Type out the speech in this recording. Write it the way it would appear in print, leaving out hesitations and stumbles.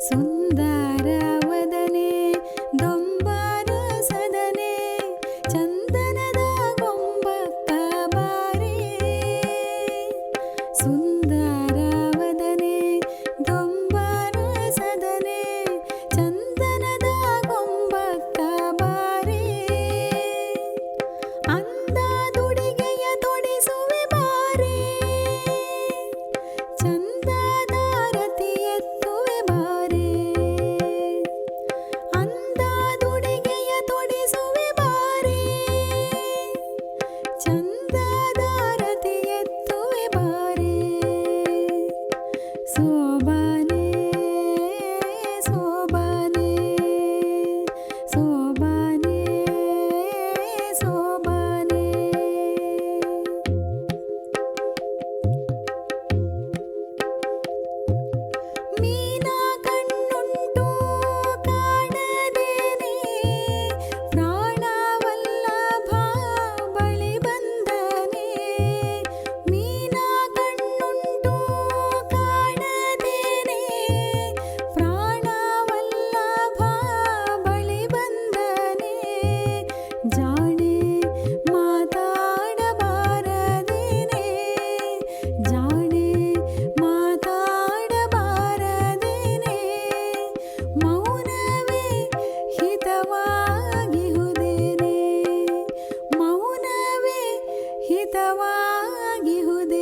ಸುಂದರವದನೆ ದೊಂಬಾರ ಸದನೆ ಚಂದನದ ಗೊಂಬಕ್ಕ ಬಾರೆ ಸುಂದರವದನೆ ದೊಂಬಾರ ಸದನೆ ಚಂದನದ ಗೊಂಬಕ್ಕ ಬಾರೆ ಅಂದಾದುಡಿಗೆಯ ತೊಡಿಸುವೆ ಬಾರೆ ಚಂದದಾರತಿ ಎತ್ತುವೆ ಬಾರೆ ಅಂದಾದುಡಿಗೆಯ ತೊಡಿಸುವೆ ಬಾರೆ ಚಂದದಾರತಿ ಎತ್ತುವೆ ಬಾರೆ ಸೋಬಾನೆ ಸೋಬಾನೆ ಸೋಬಾನೆ ಸೋಬಾನೆ ಮೀನ ಕಣ್ಣುಂಟು ಕಾಣದೇನೆ ಪ್ರಾಣವಲ್ಲಭ ಬಳಿ ಬಂದನೆ ಮೀನ ಕಣ್ಣುಂಟು ಕಾಣದೇನೆ ಪ್ರಾಣವಲ್ಲಭ ಬಳಿ ಬಂದನೆ ಜಾಣೆ ಮಾತಾಡಬಾರದೇನೆ ಜಾಣೆ ಮಾತಾಡಬಾರದೇನೆ ಮೌನವೇ ಹಿತವಾಗಿಹುದೇನೆ ಮೌನವೇ ಹಿತವಾಗಿಹುದೇ